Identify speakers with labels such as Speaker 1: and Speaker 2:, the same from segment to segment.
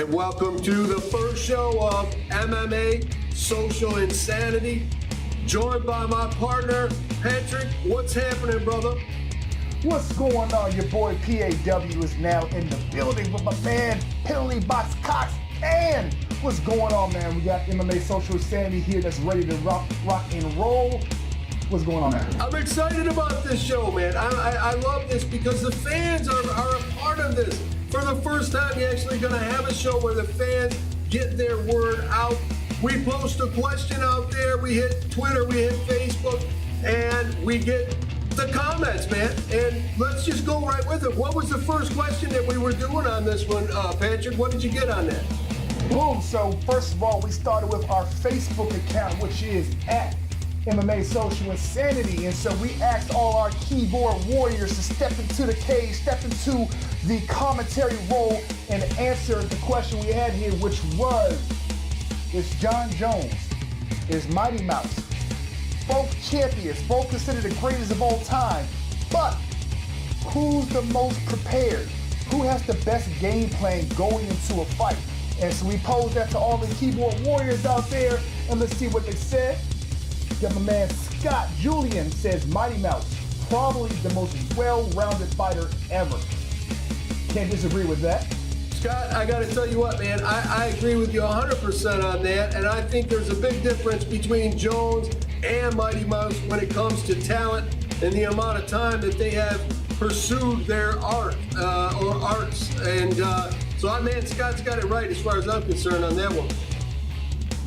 Speaker 1: And welcome to the first show of MMA Social Insanity. Joined by my partner, Patrick. What's happening, brother?
Speaker 2: What's going on? Your boy PAW is now in the building with my man, Penalty Box Cox. And what's going on, man? We got MMA Social Insanity here that's ready to rock and roll. What's going on, man?
Speaker 1: I'm excited about this show, man. I love this because the fans are a part of this. For the first time, you're actually going to have a show where the fans get their word out. We post a question out there. We hit Twitter, we hit Facebook, and we get the comments, man. And let's just go right with it. What was the first question that we were doing on this one, Patrick? What did you get on that?
Speaker 2: Boom. So first of all, we started with our Facebook account, which is at MMA Social Insanity. And so we asked all our keyboard warriors to step into the cage, step into the commentary role, and answer the question we had here, which was, is Jon Jones, is Mighty Mouse, both champions, both considered the greatest of all time, but who's the most prepared? Who has the best game plan going into a fight? And so we posed that to all the keyboard warriors out there, and let's see what they said. Got my man Scott Julian says Mighty Mouse, probably the most well-rounded fighter ever. Can't disagree with that.
Speaker 1: Scott, I got to tell you what, man, I agree with you 100% on that, and I think there's a big difference between Jones and Mighty Mouse when it comes to talent and the amount of time that they have pursued their art or arts. And so, man, Scott's got it right as far as I'm concerned on that one.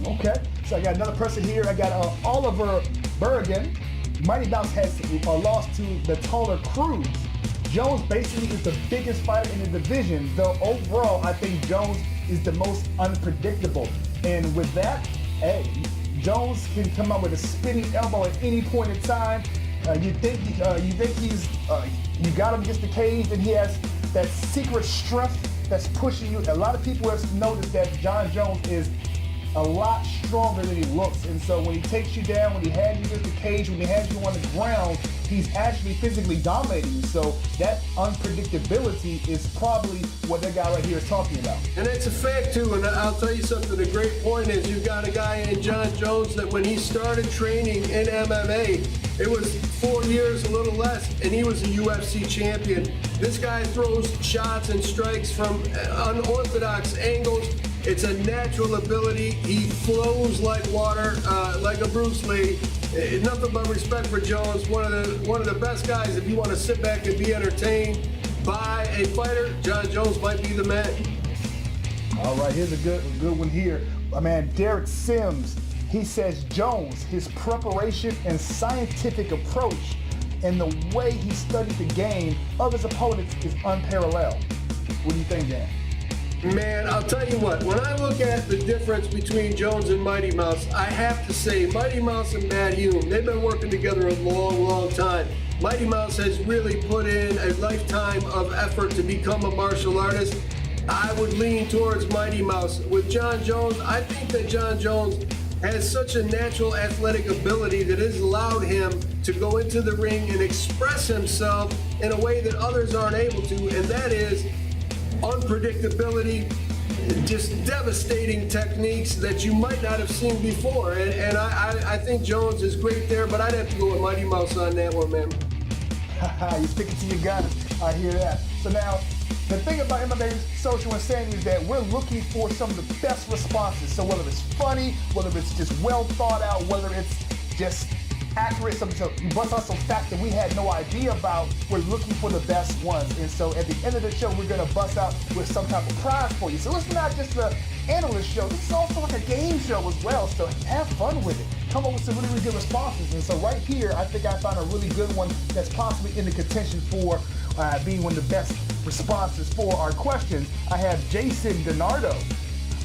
Speaker 2: Okay, so I got another person here. I got Oliver Bergen. Mighty Mouse has lost to the taller Cruz. Jones basically is the biggest fighter in the division, though overall I think Jones is the most unpredictable. And with that, hey, Jones can come out with a spinning elbow at any point in time. You think he's you got him against the cage, and he has that secret strength that's pushing you. A lot of people have noticed that Jon Jones is a lot stronger than he looks, and so when he takes you down, when he has you against the cage, when he has you on the ground, he's actually physically dominating you. So that unpredictability is probably what that guy right here is talking about.
Speaker 1: And it's a fact too, and I'll tell you something, the great point is you've got a guy in Jon Jones that when he started training in MMA, it was 4 years, a little less, and he was a UFC champion. This guy throws shots and strikes from unorthodox angles. It's a natural ability. He flows like water, like a Bruce Lee. Nothing but respect for Jones. One of the best guys. If you want to sit back and be entertained by a fighter, Jon Jones might be the man.
Speaker 2: All right, here's a good one here. My man Derek Sims. He says Jones, his preparation and scientific approach, and the way he studied the game of his opponents is unparalleled. What do you think, Dan?
Speaker 1: Man, I'll tell you what, when I look at the difference between Jones and Mighty Mouse, I have to say Mighty Mouse and Matt Hume, they've been working together a long, long time. Mighty Mouse has really put in a lifetime of effort to become a martial artist. I would lean towards Mighty Mouse. With Jon Jones, I think that Jon Jones has such a natural athletic ability that has allowed him to go into the ring and express himself in a way that others aren't able to, and that is unpredictability, just devastating techniques that you might not have seen before. And I think Jones is great there, but I'd have to go with Mighty Mouse on that one, man.
Speaker 2: You're sticking to your guns. I hear that. So now, the thing about MMA Social Insanity is that we're looking for some of the best responses. So whether it's funny, whether it's just well thought out, whether it's just accurate, something so you bust out some facts that we had no idea about, we're looking for the best ones. And so at the end of the show, we're gonna bust out with some type of prize for you. So it's not just the analyst show, this is also like a game show as well. So have fun with it. Come up with some really, really good responses. And so right here, I think I found a really good one that's possibly in the contention for being one of the best responses for our questions. I have Jason Donardo.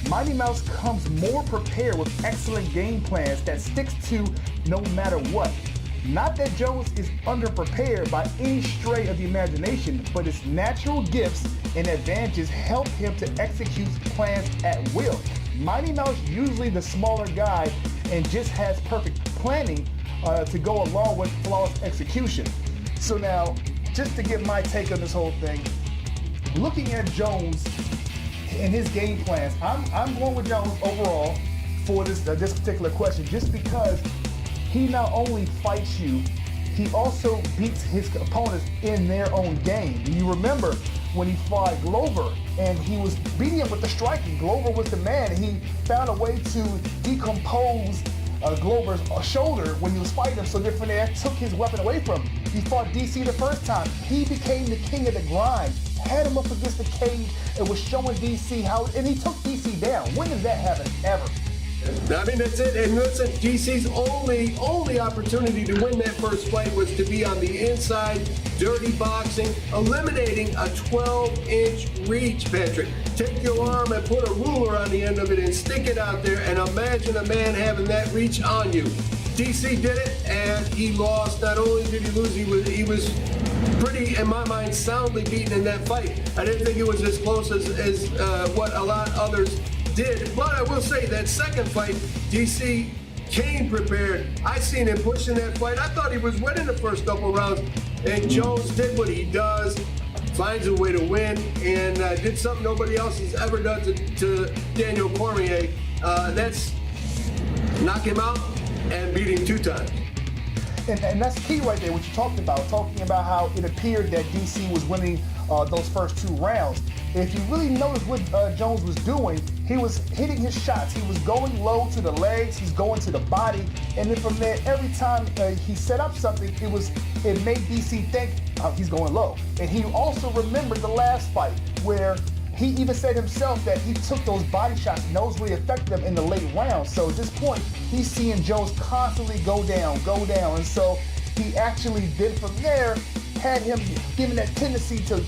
Speaker 2: Mighty Mouse comes more prepared with excellent game plans that sticks to no matter what. Not that Jones is underprepared by any stray of the imagination, but his natural gifts and advantages help him to execute plans at will. Mighty Mouse usually the smaller guy and just has perfect planning to go along with flawless execution. So now, just to get my take on this whole thing, looking at Jones, in his game plans. I'm going with Jones overall for this particular question, just because he not only fights you, he also beats his opponents in their own game. And you remember when he fought Glover and he was beating him with the striking. Glover was the man. He found a way to decompose Glover's shoulder when he was fighting him, so therefore they took his weapon away from him. He fought DC the first time. He became the king of the grind, had him up against the cage and was showing DC how, and he took DC down. When does that happen ever?
Speaker 1: I mean, that's it. And listen, DC's only opportunity to win that first fight was to be on the inside, dirty boxing, eliminating a 12-inch reach, Patrick. Take your arm and put a ruler on the end of it and stick it out there, and imagine a man having that reach on you. DC did it, and he lost. Not only did he lose, he was pretty, in my mind, soundly beaten in that fight. I didn't think it was as close as what a lot of others did, but I will say that second fight, DC came prepared. I seen him pushing that fight. I thought he was winning the first couple rounds, and Jones did what he does, finds a way to win, and did something nobody else has ever done to Daniel Cormier. That's knock him out and beat him 2 times.
Speaker 2: And that's key right there, what you talking about how it appeared that DC was winning those first 2 rounds. If you really notice what Jones was doing, he was hitting his shots. He was going low to the legs, he's going to the body, and then from there, every time he set up something, it made DC think he's going low. And he also remembered the last fight where he even said himself that he took those body shots, knows really affected them in the late rounds. So at this point, he's seeing Jones constantly go down. And so he actually did from there, had him given that tendency to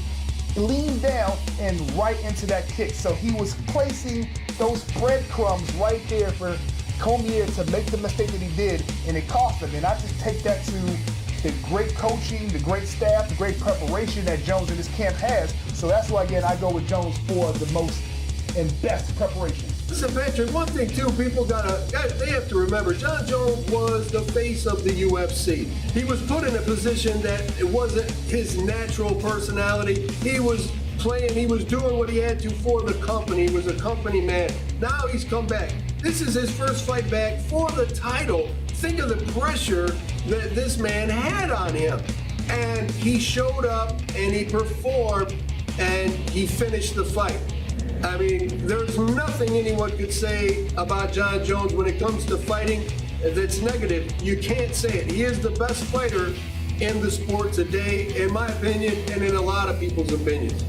Speaker 2: lean down and right into that kick. So he was placing those breadcrumbs right there for Cormier to make the mistake that he did, and it cost him. And I just take that to the great coaching, the great staff, the great preparation that Jones and his camp has. So that's why, again, I go with Jones for the most and best preparation.
Speaker 1: Listen, Patrick, one thing too, people they have to remember, John Jones was the face of the UFC. He was put in a position that it wasn't his natural personality. He was playing, he was doing what he had to for the company. He was a company man. Now he's come back. This is his first fight back for the title. Think of the pressure that this man had on him. And he showed up and he performed and he finished the fight. I mean, there's nothing anyone could say about John Jones when it comes to fighting that's negative. You can't say it. He is the best fighter in the sport today, in my opinion, and in a lot of people's opinions.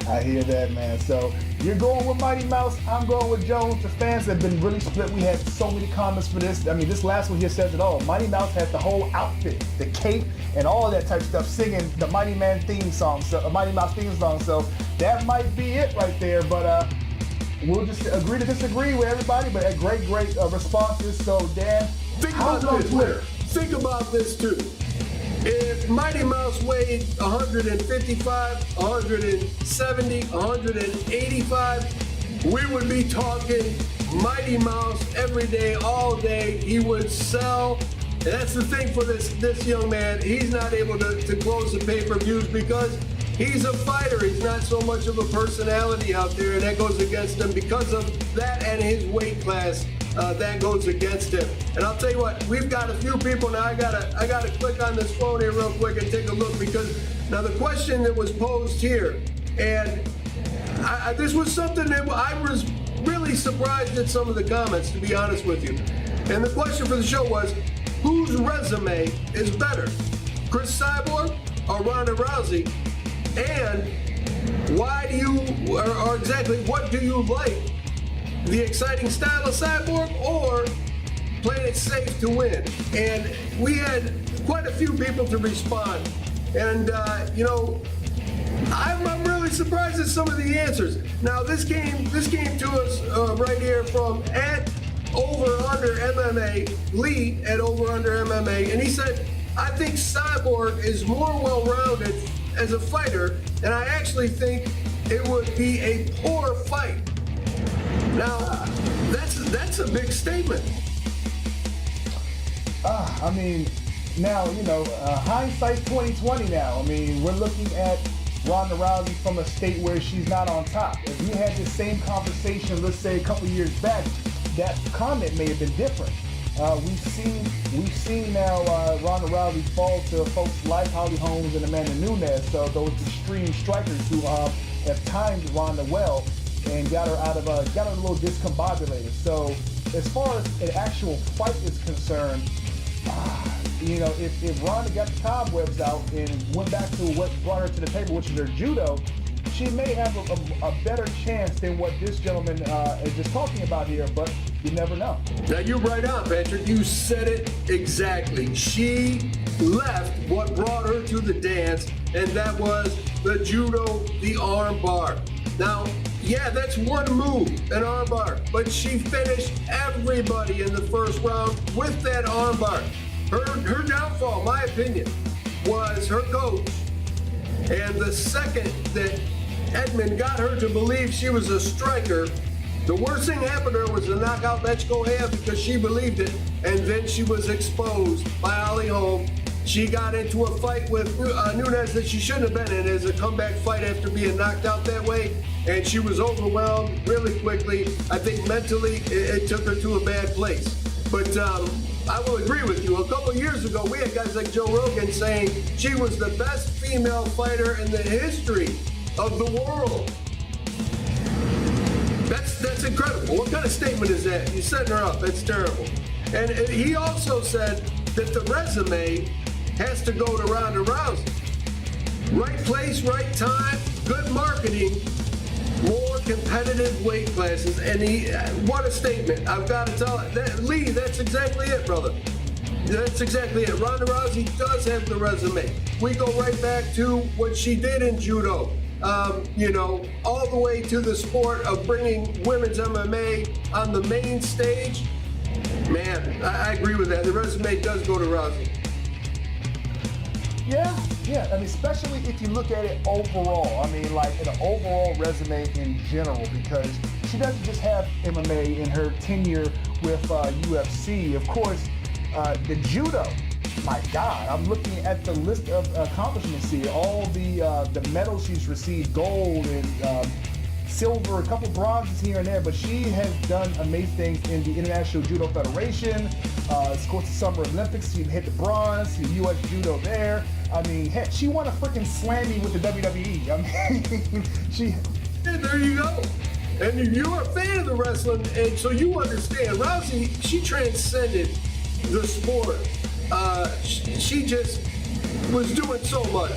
Speaker 2: I hear that, man. So you're going with Mighty Mouse. I'm going with Jones. The fans have been really split. We had so many comments for this. I mean, this last one here says it all. Mighty Mouse has the whole outfit, the cape, and all of that type of stuff, singing the Mighty Man theme song, Mighty Mouse theme song. So that might be it right there. But we'll just agree to disagree with everybody. But great responses. So Dan,
Speaker 1: think about this too. If Mighty Mouse weighed 155, 170, 185, we would be talking Mighty Mouse every day, all day. He would sell. And that's the thing for this young man. He's not able to close the pay-per-views because he's a fighter. He's not so much of a personality out there, and that goes against him because of that and his weight class. That goes against him. And I'll tell you what, we've got a few people now. I gotta click on this phone here real quick and take a look, because now the question that was posed here, and this was something that I was really surprised at some of the comments, to be honest with you. And the question for the show was, whose resume is better, Chris Cyborg or Ronda Rousey? And why do you, or exactly what do you like? The exciting style of Cyborg or playing it safe to win? And we had quite a few people to respond. And, I'm really surprised at some of the answers. Now, this came to us right here from @OverUnderMMA, Lee @OverUnderMMA, and he said, I think Cyborg is more well-rounded as a fighter, and I actually think it would be a poor fight. Now, that's a big statement.
Speaker 2: I mean, now, hindsight's 2020 now. I mean, we're looking at Ronda Rousey from a state where she's not on top. If we had the same conversation, let's say a couple years back, that comment may have been different. We've seen now Ronda Rousey fall to folks like Holly Holmes and Amanda Nunes, so those extreme strikers who have timed Ronda well and got her got her a little discombobulated. So as far as an actual fight is concerned, if Ronda got the cobwebs out and went back to what brought her to the table, which is her judo, she may have a better chance than what this gentleman is just talking about here, but you never know.
Speaker 1: Now you're right on, Patrick. You said it exactly. She left what brought her to the dance, and that was the judo, the arm bar. Now, yeah, that's one move, an arm bar, but she finished everybody in the first round with that arm bar. Her downfall, my opinion, was her coach. And the second that Edmond got her to believe she was a striker, the worst thing happened to her was the knockout Mexico had because she believed it, and then she was exposed by Holly Holm. She got into a fight with Nunes that she shouldn't have been in as a comeback fight after being knocked out that way, and she was overwhelmed really quickly. I think mentally it took her to a bad place. But I will agree with you. A couple of years ago, we had guys like Joe Rogan saying she was the best female fighter in the history of the world. That's incredible. What kind of statement is that? You're setting her up. That's terrible. And he also said that the resume has to go to Ronda Rousey. Right place, right time, good marketing, more competitive weight classes. And what a statement. I've got to tell it. Lee, that's exactly it, brother. That's exactly it. Ronda Rousey does have the resume. We go right back to what she did in judo. All the way to the sport of bringing women's MMA on the main stage. Man, I agree with that. The resume does go to Rousey.
Speaker 2: Yeah. I mean, especially if you look at it overall. I mean, like an overall resume in general, because she doesn't just have MMA in her tenure with UFC. Of course, the judo. My God, I'm looking at the list of accomplishments here. All the medals she's received, gold and silver, a couple bronzes here and there, but she has done amazing things in the International Judo Federation. Of course, the Summer Olympics, she hit the bronze, the U.S. Judo there. I mean, heck, she won a freaking Slammy with the WWE. I mean,
Speaker 1: Yeah, there you go. And you're a fan of the wrestling, and so you understand. Rousey, she transcended the sport. She just was doing so much.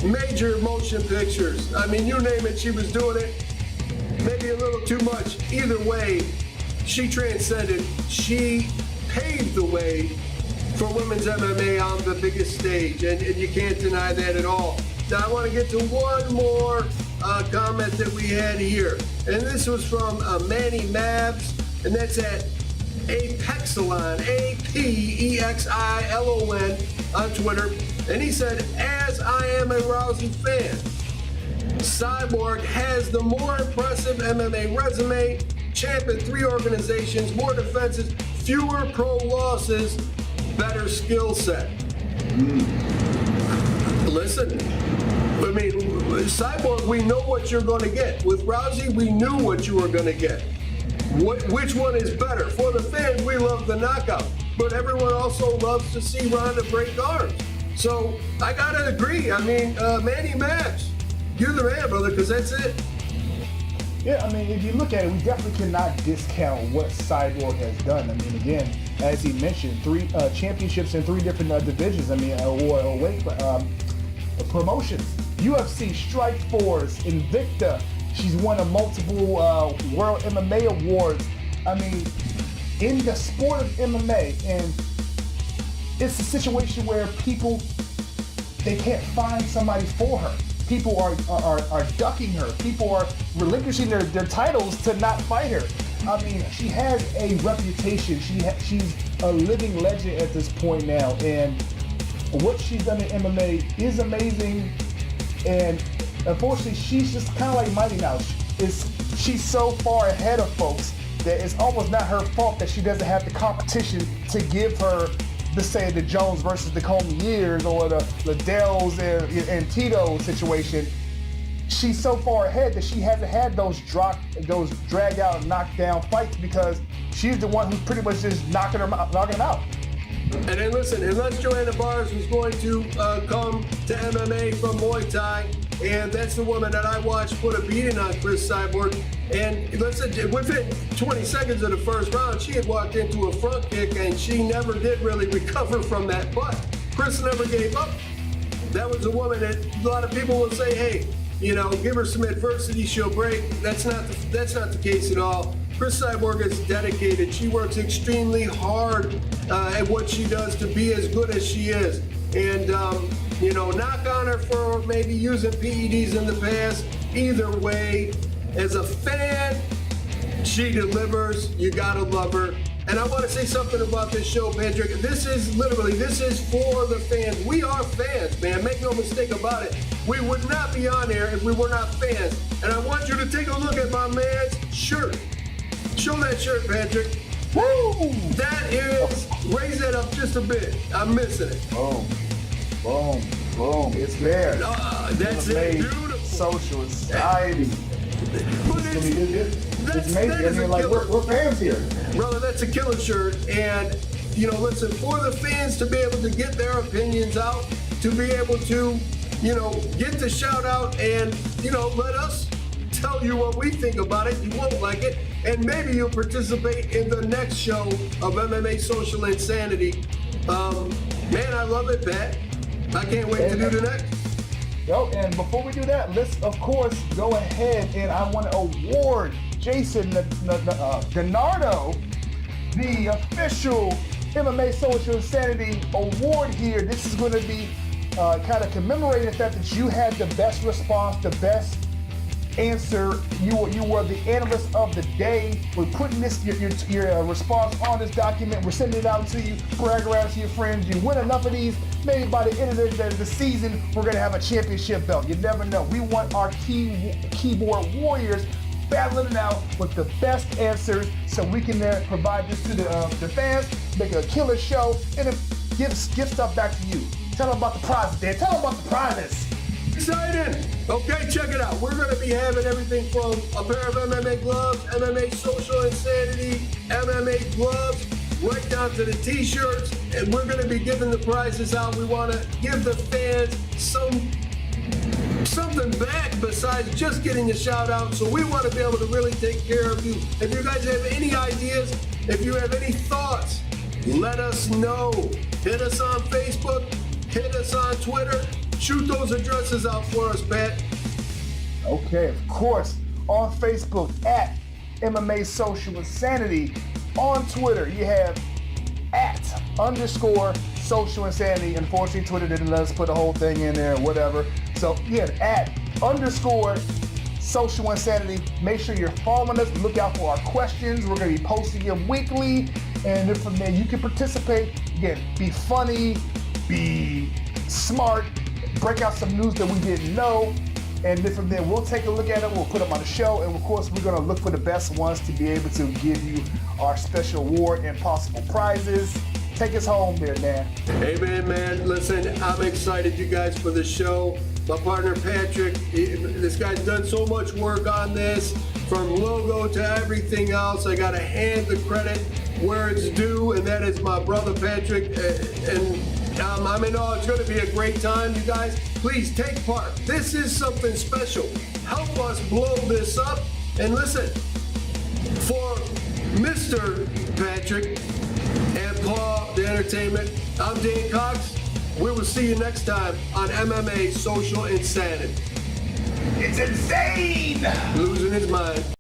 Speaker 1: Major motion pictures. I mean, you name it, she was doing it. Maybe a little too much. Either way, she transcended. She paved the way for women's MMA on the biggest stage, and you can't deny that at all. Now, I want to get to one more comment that we had here, and this was from Manny Mabs, and that's at Apexilon, Apexilon on Twitter, and he said, as I am a Rousey fan, Cyborg has the more impressive MMA resume, championed 3 organizations, more defenses, fewer pro losses, better skill set. Listen, I mean, Cyborg, we know what you're going to get. With Rousey, we knew what you were going to get. Which one is better? For the fans, we love the knockout, but everyone also loves to see Ronda break arms. So I gotta agree. I mean, Manny Max, you're the man, brother, because that's it.
Speaker 2: Yeah, I mean, if you look at it, we definitely cannot discount what Cyborg has done. I mean, again, as he mentioned, 3 championships in 3 different divisions. I mean, or weight promotions. UFC, Strikeforce, Invicta. She's won multiple World MMA awards. I mean, in the sport of MMA, and it's a situation where people, they can't find somebody for her. People are ducking her. People are relinquishing their titles to not fight her. I mean, she has a reputation. She's a living legend at this point now, and what she's done in MMA is amazing. And unfortunately, she's just kind of like Mighty Mouse. She's so far ahead of folks that it's almost not her fault that she doesn't have the competition to give her, let's say, the Jones versus the Comey years or the Liddells and Tito situation. she's so far ahead that she hasn't had those drag out, knock down fights because she's the one who's pretty much just knocking them out.
Speaker 1: And then listen, unless Joanna Bars was going to come to MMA from Muay Thai, and that's the woman that I watched put a beating on Chris Cyborg. And listen, within 20 seconds of the first round, she had walked into a front kick, and she never did really recover from that. But Chris never gave up. That was a woman that a lot of people will say, hey, you know, give her some adversity, she'll break. That's not the case at all. Chris Cyborg is dedicated. She works extremely hard at what she does to be as good as she is. And, you know, knock on her for maybe using PEDs in the past. Either way, as a fan, she delivers. You gotta love her. And I want to say something about this show, Patrick. This is for the fans. We are fans, man. Make no mistake about it. We would not be on air if we were not fans. And I want you to take a look at my man's shirt. Show that shirt, Patrick.
Speaker 2: Woo!
Speaker 1: That is, raise that up just a bit. I'm missing it.
Speaker 2: Boom, boom, boom. It's there.
Speaker 1: That's it. Beautiful.
Speaker 2: Social society.
Speaker 1: But
Speaker 2: It's amazing. I mean, like, we're fans here.
Speaker 1: Brother, that's a killer shirt. And, you know, listen, for the fans to be able to get their opinions out, to be able to, you know, get the shout out and, you know, let us tell you what we think about it. You won't like it. And maybe you'll participate in the next show of MMA Social Insanity. Man, I love it, Pat. I can't wait to do the next.
Speaker 2: Yo, and before we do that, let's, of course, go ahead and I want to award Jason Gennardo the official MMA Social Insanity Award here. This is going to be kind of commemorating the fact that you had the best response, the best answer. You were the analyst of the day. We're putting this your response on this document. We're sending it out to you. Brag around to your friends. You win enough of these, maybe by the end of the season, we're gonna have a championship belt. You never know. We want our keyboard warriors battling it out with the best answers, so we can provide this to the fans, make a killer show, and then give stuff back to you. Tell them about the prizes, Dan. Tell them about the prizes.
Speaker 1: Exciting! Okay, check it out. We're going to be having everything from a pair of MMA gloves, MMA Social Insanity, MMA gloves, right down to the t-shirts, and we're going to be giving the prizes out. We want to give the fans something back besides just getting a shout out. So we want to be able to really take care of you. If you guys have any ideas, if you have any thoughts, let us know. Hit us on Facebook, hit us on Twitter. Shoot those addresses out for us, Pat.
Speaker 2: Okay, of course. On Facebook at MMA Social Insanity. On Twitter, you have @_Social Insanity. Unfortunately, Twitter didn't let us put the whole thing in there or whatever. So yeah, @_Social Insanity. Make sure you're following us. Look out for our questions. We're going to be posting them weekly. And then from there, you can participate. Again, be funny, be smart, break out some news that we didn't know. And then from there, we'll take a look at it. We'll put them on the show. And of course, we're going to look for the best ones to be able to give you our special award and possible prizes. Take us home there, man.
Speaker 1: Hey, man. Listen, I'm excited, you guys, for the show. My partner, Patrick, this guy's done so much work on this, from logo to everything else. I got to hand the credit where it's due, and that is my brother, Patrick. I mean, it's going to be a great time, you guys. Please take part. This is something special. Help us blow this up. And listen, for Mr. Patrick and Paul, the entertainment, I'm Dan Cox. We will see you next time on MMA Social Insanity.
Speaker 2: It's insane!
Speaker 1: Losing his mind.